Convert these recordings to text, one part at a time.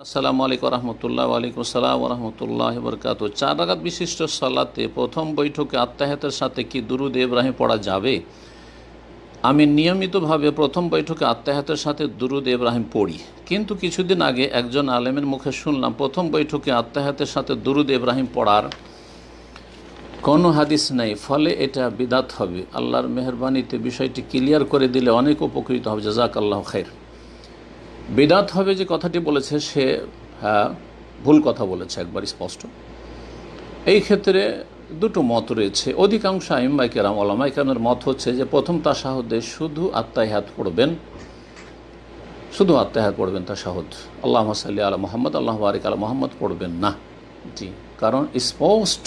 আসসালামু আলাইকুম রহমতুল্লাহ। ওয়ালাইকুম আসসালাম রহমতুল্লাহ বরকাত। 4 রাকাত বিশিষ্ট সালাতে প্রথম বৈঠকে আত্তাহিয়াতের সাথে কি দুরুদ ইব্রাহিম পড়া যাবে? আমি নিয়মিতভাবে প্রথম বৈঠকে আত্তাহিয়াতের সাথে দুরুদ ইব্রাহিম পড়ি, কিন্তু কিছুদিন আগে একজন আলেমের মুখে শুনলাম প্রথম বৈঠকে আত্তাহিয়াতের সাথে দুরুদ ইব্রাহিম পড়ার কোনো হাদিস নেই, ফলে এটা বিদাত হবে। আল্লাহর মেহরবানিতে বিষয়টি ক্লিয়ার করে দিলে অনেক উপকৃত হবে। জাযাকাল্লাহু খাইর। বিদাত হবে যে কথাটি বলেছে সে ভুল কথা বলেছে, একবার স্পষ্ট। এই ক্ষেত্রে দুটো মত রয়েছে। অধিকাংশ আইম্মায়ে কেরাম ওলামায়ে কেরামের মত হচ্ছে যে প্রথম তাশাহুদে শুধু আত্তাহিয়াত পড়বেন, শুধু আত্তাহিয়াত পড়বেন, তাশাহুদ আল্লাহুম্মা সাল্লি আলা মুহাম্মদ আল্লাহু বারিক আলা মুহাম্মদ পড়বেন না। জি, কারণ স্পষ্ট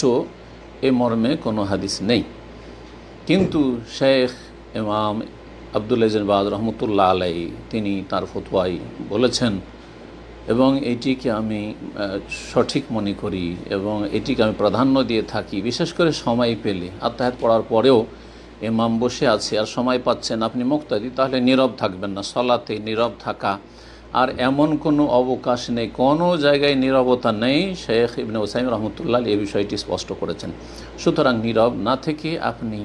এ মর্মে কোনো হাদিস নেই। কিন্তু শেখ ইমাম আব্দুল আজিজ বাদ রহমতুল্লাহ আলাইহি তিনি তার ফতোয়ায় বলেছেন, এবং এটিকে আমি সঠিক মনে করি এবং এটিকে আমি প্রাধান্য দিয়ে থাকি। বিশেষ করে সময় পেলে, আত্তাহিয়াত পড়ার পরেও ইমাম বসে আছে আর সময় পাচ্ছেন, আপনি মুক্তাদি, তাহলে নীরব থাকবেন না। সলাতে নীরব থাকা আর এমন কোনো অবকাশ নেই, কোনো জায়গায় নীরবতা নেই। শেখ ইবনে উসাইমিন রহমতুল্লাহ এই বিষয়টি স্পষ্ট করেছেন। সুতরাং নীরব না থেকে আপনি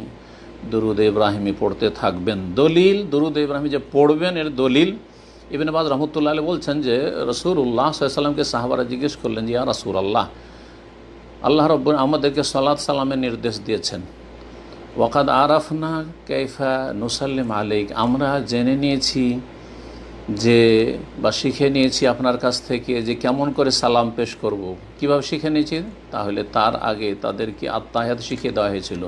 দুরুদ ইব্রাহিমি পড়তে থাকবেন। দলিল, দুরুদ ইব্রাহিমি যে পড়বেন এর দলিল, ইবনে বাজ রহমতুল্লাহ বলছেন যে রাসূলুল্লাহ সাল্লাল্লাহু আলাইহি ওয়াসাল্লামকে সাহাবারা জিজ্ঞেস করলেন যে ইয়া রাসূলুল্লাহ, আল্লাহ রাব্বুল আমাদেরকে সালাত সালামের নির্দেশ দিয়েছেন, ওয়াকাদ আরাফনা কাইফা নুসাল্লিম আলাইক, আমরা জেনে নিয়েছি যে বা শিখে নিয়েছি আপনার কাছ থেকে যে কেমন করে সালাম পেশ করব। কিভাবে শিখে নিয়েছি? তাহলে তার আগে তাদেরকে আত্তাহিয়াত শিখিয়ে দেওয়া হয়েছিল।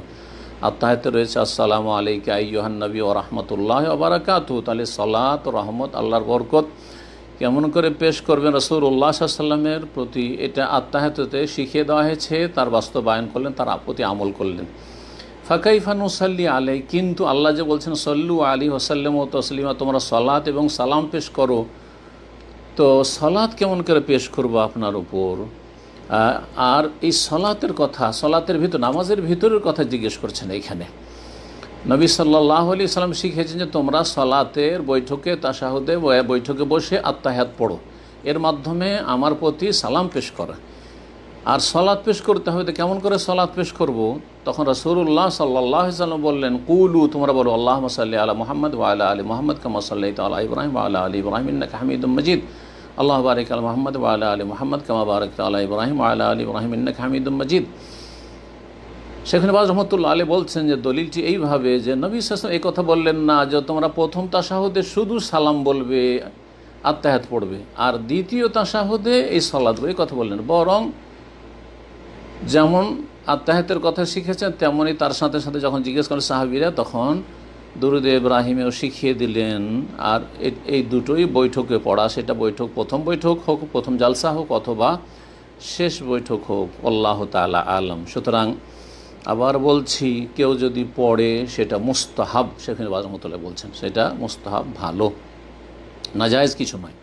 আত্তাহিয়াতে রয়েছে আসসালামু আলাইকা আইয়ুহান নবী ওয়া রাহমাতুল্লাহি ওয়া বারাকাতুহু। তাহলে সালাত ও রহমত, আল্লাহর বরকত কেমন করে পেশ করবেন রাসূলুল্লাহ সাল্লাল্লাহু আলাইহি ওয়াসাল্লামের প্রতি, এটা আত্তাহিয়াতে শিখিয়ে দেওয়া হয়েছে। তার বাস্তবায়ন করলেন, তার প্রতি আমল করলেন। ফাকাইফা নুসাল্লি আলাই, কিন্তু আল্লাহ যে বলছেন সল্লু আলাইহি ওয়া সাল্লিমু তাসলিমা, তোমরা সালাত এবং সালাম পেশ করো, তো সালাত কেমন করে পেশ করব আপনার উপর? আর এই সালাতের কথা, সালাতের ভিতর, নামাজের ভিতরের কথা জিজ্ঞেস করছেন এইখানে। নবী সাল্লাল্লাহু আলাইহি সাল্লাম শিখিয়েছেন যে তোমরা সালাতের বৈঠকে, তাশাহুদে বৈঠকে বসে আত্তাহিয়াত পড়ো, এর মাধ্যমে আমার প্রতি সালাম পেশ করা। আর সালাত পেশ করতে হবে, তো কেমন করে সালাত পেশ করব? তখন রাসূলুল্লাহ সাল্লাল্লাহু আলাইহি সাল্লাম বললেন, কুলু, তোমরা বলো আল্লাহুম্মা সাল্লি আলা মুহাম্মদ ওয়া আলা আলি মুহাম্মদ কামা সাল্লাইতা আলা ইব্রাহিম ওয়া আলা আলি ইব্রাহিম ইন্নাকা হামিদুম মাজিদ। আল্লাহু বারিক আলা মুহাম্মদ ওয়া আলা আলি মুহাম্মদ কামা বারাকতা আলা ইব্রাহিম ওয়া আলা আলি ইব্রাহিম ইন্নাকা হামিদুম মাজিদ। শেখ বাজ রহমতুল্লাহ আলাইহি বলছেন যে দলিলটি এইভাবে যে নবী সাল্লাল্লাহু আলাইহি ওয়াসাল্লাম এই কথা বললেন না যে তোমরা প্রথম তাশাহুদে শুধু সালাম বলবে, আত্তাহিয়াত পড়বে, আর দ্বিতীয় তাশাহুদে এই সালাত বলবে, এই কথা বললেন। বরং যেমন আত্তাহিয়াতের কথা শিখেছেন তেমনই তার সাথে সাথে যখন জিজ্ঞেস করেন সাহাবীরা, তখন দুরুদ ইব্রাহিমেও শিখিয়ে দিলেন। আর এই দুটোই বৈঠকে পড়া, সেটা বৈঠক, প্রথম বৈঠক হোক, প্রথম জালসা হোক, অথবা শেষ বৈঠক হোক, আল্লাহু তাআলা আলম। সুতরাং আবার বলছি, কেউ যদি পড়ে সেটা মুস্তাহাব, শেখ বাজ রহমাতুল্লাহ বলছেন সেটা মুস্তাহাব, ভালো, নাজায়েজ কিছু নয়।